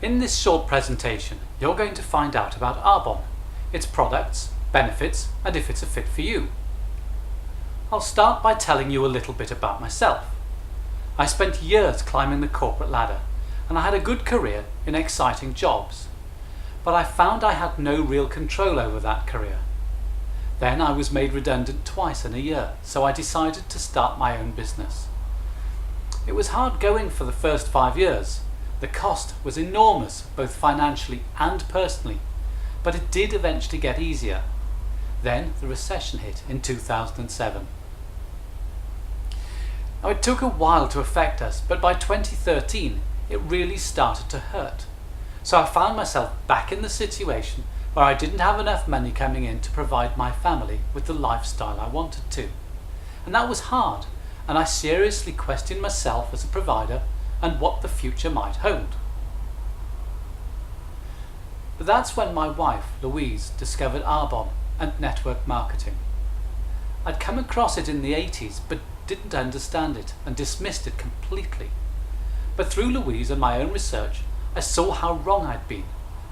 In this short presentation, you're going to find out about Arbonne, its products, benefits, and if it's a fit for you. I'll start by telling you a little bit about myself. I spent years climbing the corporate ladder, and I had a good career in exciting jobs. But I found I had no real control over that career. Then I was made redundant twice in a year, so I decided to start my own business. It was hard going for the first 5 years. The cost was enormous, both financially and personally, but it did eventually get easier. Then the recession hit in 2007. Now, it took a while to affect us, but by 2013 it really started to hurt. So I found myself back in the situation where I didn't have enough money coming in to provide my family with the lifestyle I wanted to. And that was hard, and I seriously questioned myself as a provider and what the future might hold. But that's when my wife, Louise, discovered Arbonne and network marketing. I'd come across it in the 80s, but didn't understand it and dismissed it completely. But through Louise and my own research, I saw how wrong I'd been,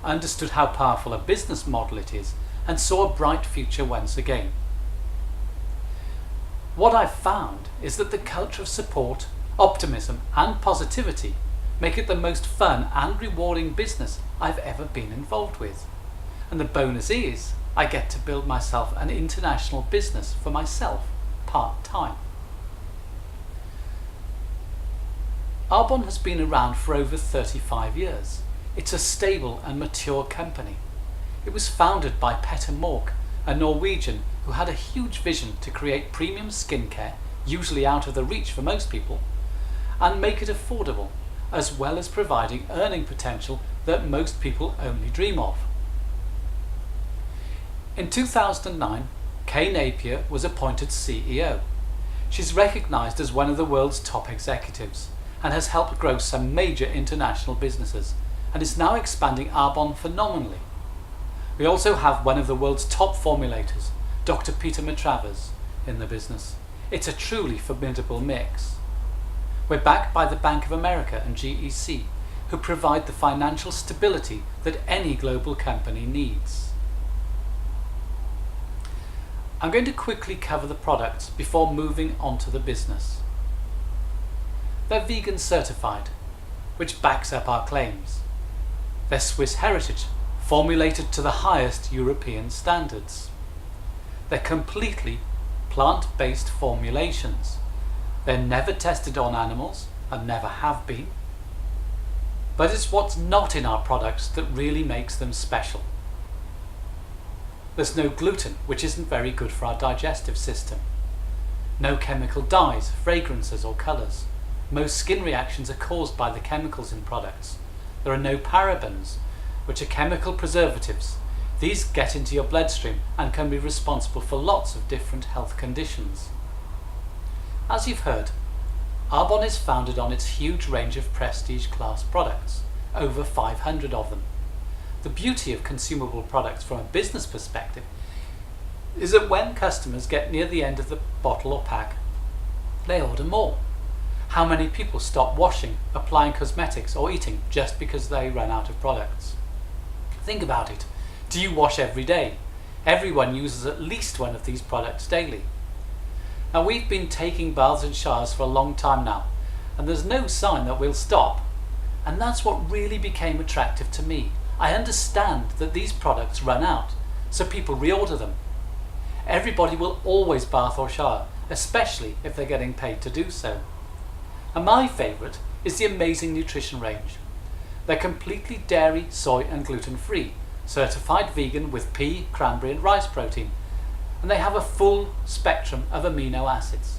understood how powerful a business model it is, and saw a bright future once again. What I've found is that the culture of support, optimism and positivity make it the most fun and rewarding business I've ever been involved with. And the bonus is I get to build myself an international business for myself part-time. Arbonne has been around for over 35 years. It's a stable and mature company. It was founded by Petter Mork, a Norwegian who had a huge vision to create premium skincare, usually out of the reach for most people, and make it affordable, as well as providing earning potential that most people only dream of. In 2009, Kay Napier was appointed CEO. She's recognised as one of the world's top executives and has helped grow some major international businesses and is now expanding Arbonne phenomenally. We also have one of the world's top formulators, Dr. Peter Matravers, in the business. It's a truly formidable mix. We're backed by the Bank of America and GEC, who provide the financial stability that any global company needs. I'm going to quickly cover the products before moving on to the business. They're vegan certified, which backs up our claims. They're Swiss heritage, formulated to the highest European standards. They're completely plant-based formulations. They're never tested on animals and never have been. But it's what's not in our products that really makes them special. There's no gluten, which isn't very good for our digestive system. No chemical dyes, fragrances or colours. Most skin reactions are caused by the chemicals in products. There are no parabens, which are chemical preservatives. These get into your bloodstream and can be responsible for lots of different health conditions. As you've heard, Arbonne is founded on its huge range of prestige class products, over 500 of them. The beauty of consumable products from a business perspective is that when customers get near the end of the bottle or pack, they order more. How many people stop washing, applying cosmetics or eating just because they run out of products? Think about it. Do you wash every day? Everyone uses at least one of these products daily. Now, we've been taking baths and showers for a long time now, and there's no sign that we'll stop. And that's what really became attractive to me. I understand that these products run out, so people reorder them. Everybody will always bath or shower, especially if they're getting paid to do so. And my favourite is the amazing nutrition range. They're completely dairy, soy and gluten-free, certified vegan with pea, cranberry and rice protein, and they have a full spectrum of amino acids.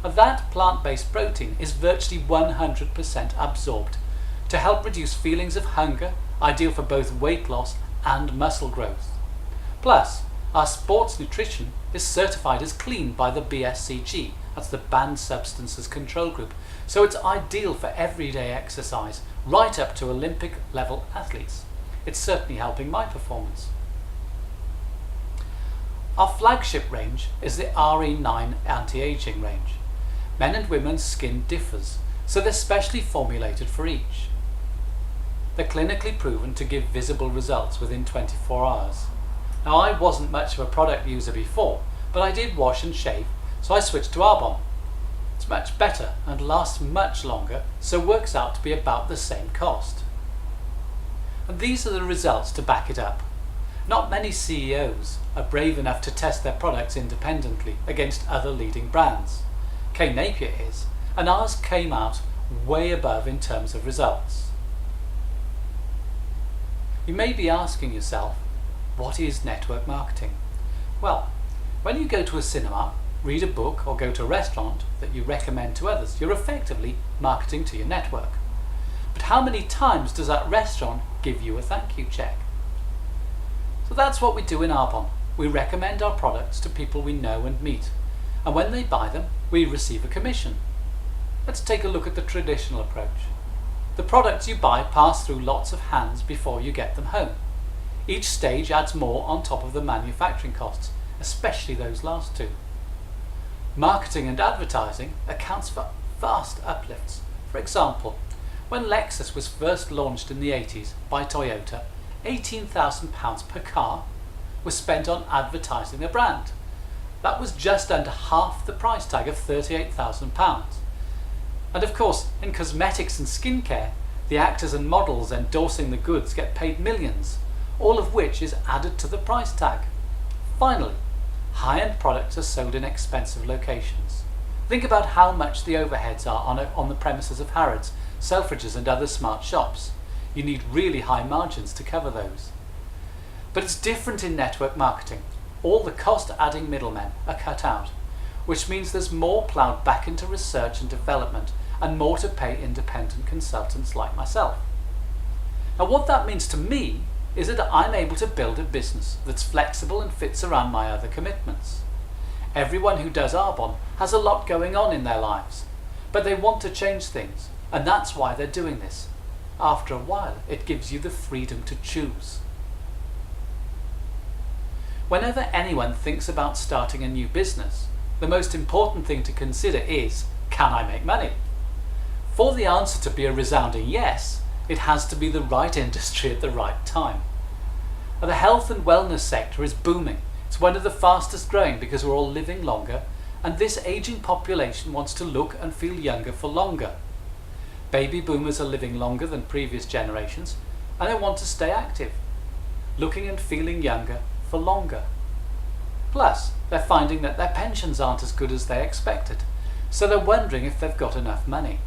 Now, that plant-based protein is virtually 100% absorbed to help reduce feelings of hunger, ideal for both weight loss and muscle growth. Plus, our sports nutrition is certified as clean by the BSCG, that's the Banned Substances Control Group, so it's ideal for everyday exercise, right up to Olympic level athletes. It's certainly helping my performance. Our flagship range is the RE9 anti-aging range. Men and women's skin differs, so they're specially formulated for each. They're clinically proven to give visible results within 24 hours. Now, I wasn't much of a product user before, but I did wash and shave, so I switched to Arbonne. It's much better and lasts much longer, so works out to be about the same cost. And these are the results to back it up. Not many CEOs are brave enough to test their products independently against other leading brands. Kay Napier is, and ours came out way above in terms of results. You may be asking yourself, what is network marketing? Well, when you go to a cinema, read a book or go to a restaurant that you recommend to others, you're effectively marketing to your network. But how many times does that restaurant give you a thank you check? So that's what we do in Arbonne. We recommend our products to people we know and meet, and when they buy them, we receive a commission. Let's take a look at the traditional approach. The products you buy pass through lots of hands before you get them home. Each stage adds more on top of the manufacturing costs, especially those last two. Marketing and advertising accounts for vast uplifts. For example, when Lexus was first launched in the 80s by Toyota, £18,000 per car was spent on advertising the brand. That was just under half the price tag of £38,000. And of course, in cosmetics and skincare, the actors and models endorsing the goods get paid millions, all of which is added to the price tag. Finally, high-end products are sold in expensive locations. Think about how much the overheads are on the premises of Harrods, Selfridges and other smart shops. You need really high margins to cover those. But it's different in network marketing. All the cost-adding middlemen are cut out, which means there's more ploughed back into research and development and more to pay independent consultants like myself. Now, what that means to me is that I'm able to build a business that's flexible and fits around my other commitments. Everyone who does Arbonne has a lot going on in their lives, but they want to change things, and that's why they're doing this. After a while, it gives you the freedom to choose. Whenever anyone thinks about starting a new business, the most important thing to consider is, can I make money? For the answer to be a resounding yes, it has to be the right industry at the right time. Now, the health and wellness sector is booming. It's one of the fastest growing because we're all living longer, and this aging population wants to look and feel younger for longer. Baby boomers are living longer than previous generations, and they want to stay active, looking and feeling younger for longer. Plus, they're finding that their pensions aren't as good as they expected, so they're wondering if they've got enough money.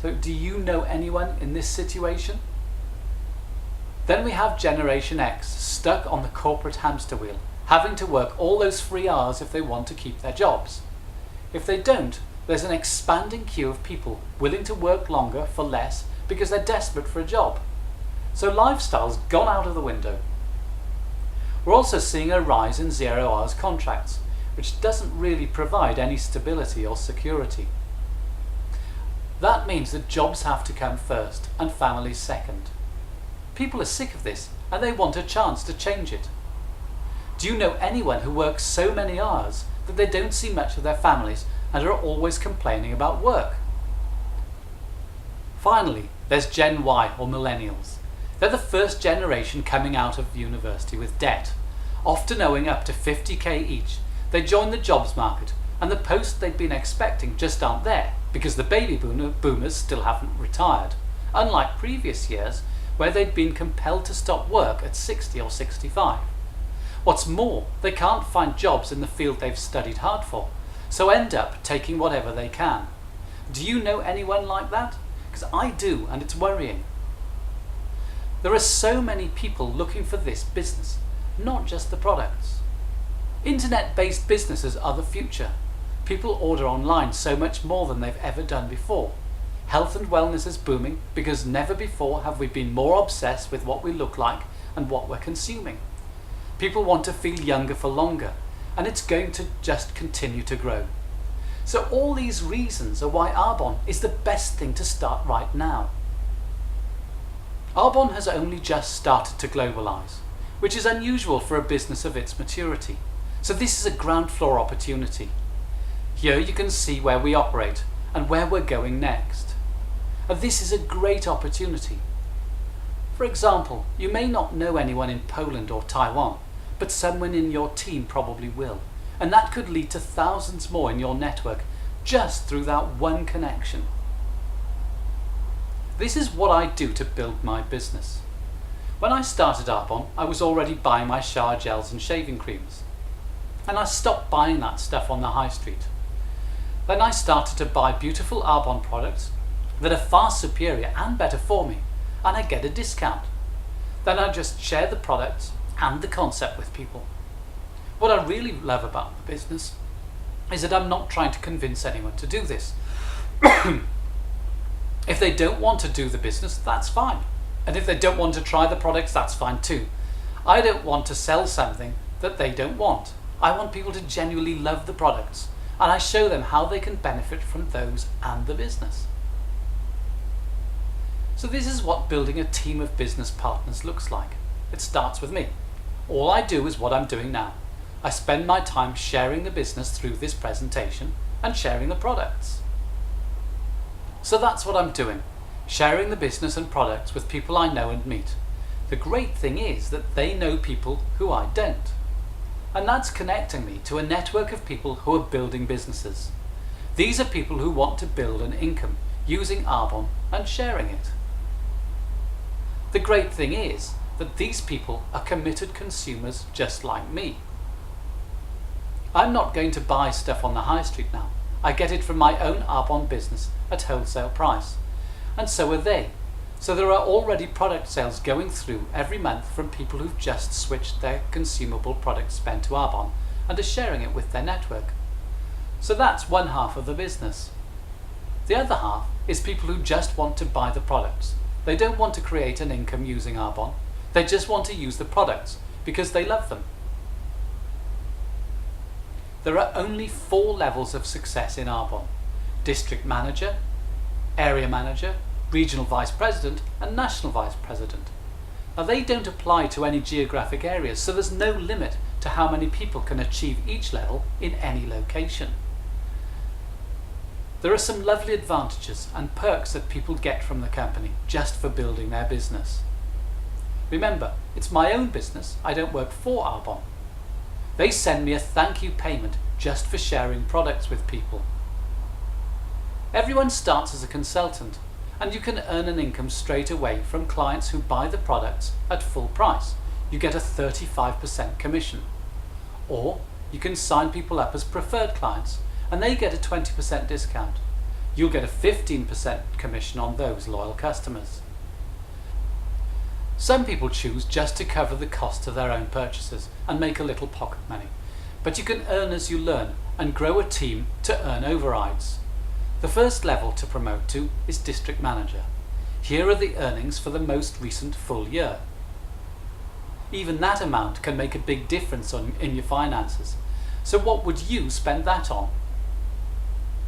So do you know anyone in this situation? Then we have Generation X, stuck on the corporate hamster wheel, having to work all those free hours if they want to keep their jobs. If they don't, there's an expanding queue of people willing to work longer for less because they're desperate for a job. So lifestyle's gone out of the window. We're also seeing a rise in 0 hours contracts, which doesn't really provide any stability or security. That means that jobs have to come first and families second. People are sick of this and they want a chance to change it. Do you know anyone who works so many hours that they don't see much of their families and are always complaining about work? Finally, there's Gen Y or millennials. They're the first generation coming out of university with debt, often owing up to 50k each. They join the jobs market and the posts they'd been expecting just aren't there because the baby boomers still haven't retired, unlike previous years where they'd been compelled to stop work at 60 or 65. What's more, they can't find jobs in the field they've studied hard for, so end up taking whatever they can. Do you know anyone like that? Because I do, and it's worrying. There are so many people looking for this business, not just the products. Internet-based businesses are the future. People order online so much more than they've ever done before. Health and wellness is booming because never before have we been more obsessed with what we look like and what we're consuming. People want to feel younger for longer, and it's going to just continue to grow. So all these reasons are why Arbonne is the best thing to start right now. Arbonne has only just started to globalize, which is unusual for a business of its maturity. So this is a ground floor opportunity. Here you can see where we operate and where we're going next. And this is a great opportunity. For example, you may not know anyone in Poland or Taiwan, but someone in your team probably will, and that could lead to thousands more in your network just through that one connection. This is what I do to build my business. When I started Arbonne, I was already buying my shower gels and shaving creams, and I stopped buying that stuff on the high street. Then I started to buy beautiful Arbonne products that are far superior and better for me, and I get a discount. Then I just share the products and the concept with people. What I really love about the business is that I'm not trying to convince anyone to do this. If they don't want to do the business, that's fine. And if they don't want to try the products, that's fine too. I don't want to sell something that they don't want. I want people to genuinely love the products, and I show them how they can benefit from those and the business. So this is what building a team of business partners looks like. It starts with me. All I do is what I'm doing now. I spend my time sharing the business through this presentation and sharing the products. So that's what I'm doing, sharing the business and products with people I know and meet. The great thing is that they know people who I don't. And that's connecting me to a network of people who are building businesses. These are people who want to build an income using Arbonne and sharing it. The great thing is that these people are committed consumers just like me. I'm not going to buy stuff on the high street now. I get it from my own Arbonne business at wholesale price. And so are they. So there are already product sales going through every month from people who've just switched their consumable product spend to Arbonne and are sharing it with their network. So that's one half of the business. The other half is people who just want to buy the products. They don't want to create an income using Arbonne. They just want to use the products because they love them. There are only 4 levels of success in Arbonne: district manager, area manager, regional vice president and national vice president. Now they don't apply to any geographic areas, so there's no limit to how many people can achieve each level in any location. There are some lovely advantages and perks that people get from the company just for building their business. Remember, it's my own business. I don't work for Arbonne. They send me a thank you payment just for sharing products with people. Everyone starts as a consultant, and you can earn an income straight away from clients who buy the products at full price. You get a 35% commission. Or you can sign people up as preferred clients, and they get a 20% discount. You'll get a 15% commission on those loyal customers. Some people choose just to cover the cost of their own purchases and make a little pocket money. But you can earn as you learn and grow a team to earn overrides. The first level to promote to is district manager. Here are the earnings for the most recent full year. Even that amount can make a big difference in your finances. So what would you spend that on?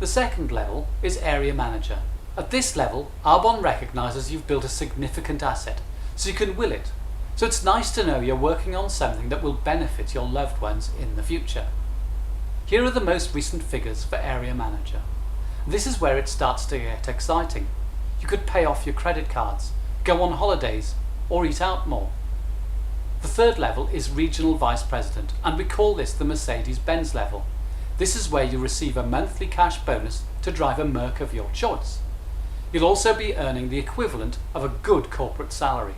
The second level is area manager. At this level, Arbonne recognises you've built a significant asset, so you can will it. So it's nice to know you're working on something that will benefit your loved ones in the future. Here are the most recent figures for area manager. This is where it starts to get exciting. You could pay off your credit cards, go on holidays, or eat out more. The third level is regional vice president, and we call this the Mercedes-Benz level. This is where you receive a monthly cash bonus to drive a Merc of your choice. You'll also be earning the equivalent of a good corporate salary.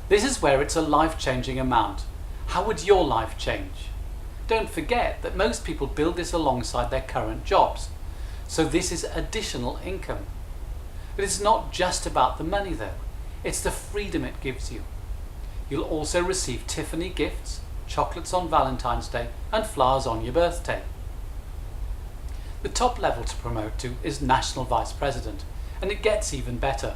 This is where it's a life-changing amount. How would your life change? Don't forget that most people build this alongside their current jobs. So this is additional income. But it's not just about the money though. It's the freedom it gives you. You'll also receive Tiffany gifts, chocolates on Valentine's Day and flowers on your birthday. The top level to promote to is National Vice President, and it gets even better.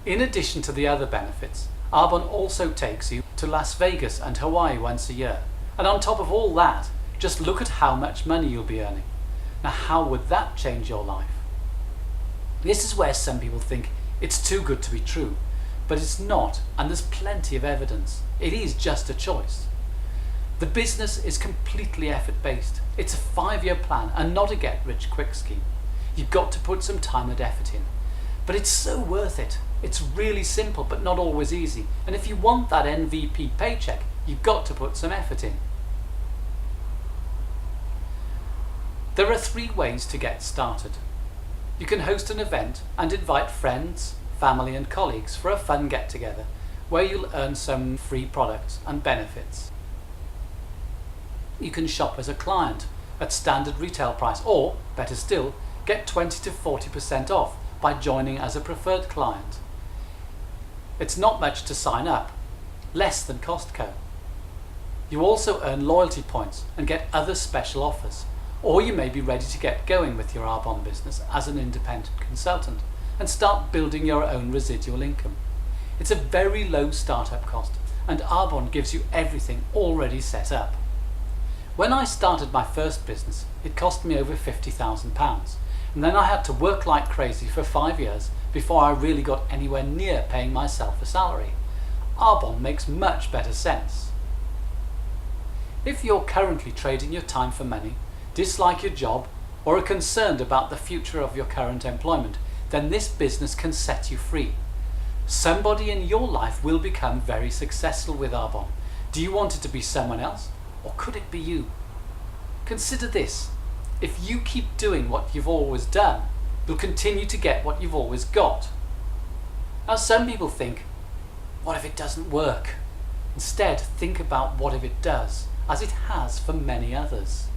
In addition to the other benefits, Arbonne also takes you to Las Vegas and Hawaii once a year. And on top of all that, just look at how much money you'll be earning. Now how would that change your life? This is where some people think it's too good to be true, but it's not, and there's plenty of evidence. It is just a choice. The business is completely effort-based. It's a 5-year plan and not a get-rich-quick scheme. You've got to put some time and effort in, but it's so worth it. It's really simple, but not always easy. And if you want that MVP paycheck, you've got to put some effort in. There are 3 ways to get started. You can host an event and invite friends, family and colleagues for a fun get-together where you'll earn some free products and benefits. You can shop as a client at standard retail price, or, better still, get 20 to 40% off by joining as a preferred client. It's not much to sign up, less than Costco. You also earn loyalty points and get other special offers, or you may be ready to get going with your Arbonne business as an independent consultant and start building your own residual income. It's a very low startup cost, and Arbonne gives you everything already set up. When I started my first business, it cost me over £50,000, and then I had to work like crazy for 5 years before I really got anywhere near paying myself a salary. Arbonne makes much better sense. If you're currently trading your time for money, dislike your job, or are concerned about the future of your current employment, then this business can set you free. Somebody in your life will become very successful with Arbonne. Do you want it to be someone else, or could it be you? Consider this: if you keep doing what you've always done, you'll continue to get what you've always got. Now, some people think, what if it doesn't work? Instead, think about what if it does, as it has for many others.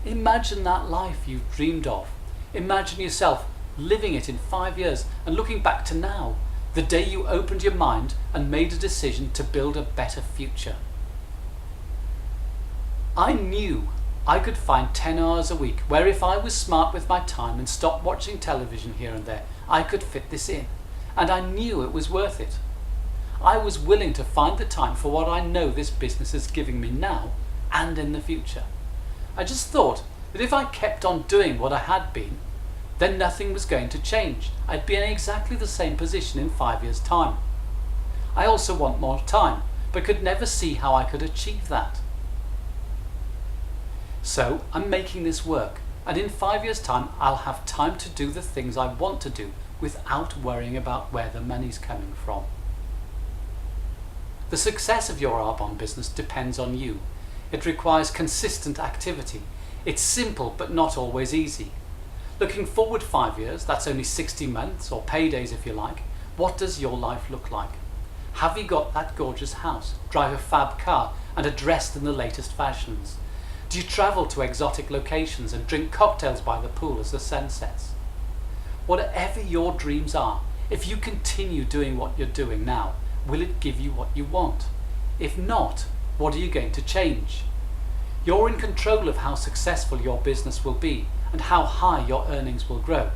Imagine that life you've dreamed of. Imagine yourself living it in 5 years and looking back to now, the day you opened your mind and made a decision to build a better future. I knew I could find 10 hours a week where, if I was smart with my time and stopped watching television here and there, I could fit this in, and I knew it was worth it. I was willing to find the time for what I know this business is giving me now and in the future. I just thought that if I kept on doing what I had been, then nothing was going to change. I'd be in exactly the same position in 5 years' time. I also want more time, but could never see how I could achieve that. So I'm making this work, and in 5 years' time I'll have time to do the things I want to do without worrying about where the money's coming from. The success of your Arbonne business depends on you. It requires consistent activity. It's simple but not always easy. Looking forward 5 years, that's only 60 months, or paydays if you like, what does your life look like? Have you got that gorgeous house, drive a fab car, and are dressed in the latest fashions? Do you travel to exotic locations and drink cocktails by the pool as the sun sets? Whatever your dreams are, if you continue doing what you're doing now, will it give you what you want? If not, what are you going to change? You're in control of how successful your business will be and how high your earnings will grow.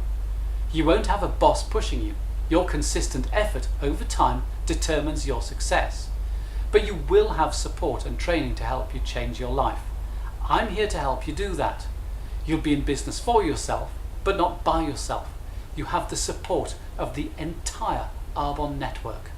You won't have a boss pushing you. Your consistent effort over time determines your success. But you will have support and training to help you change your life. I'm here to help you do that. You'll be in business for yourself, but not by yourself. You have the support of the entire Arbonne network.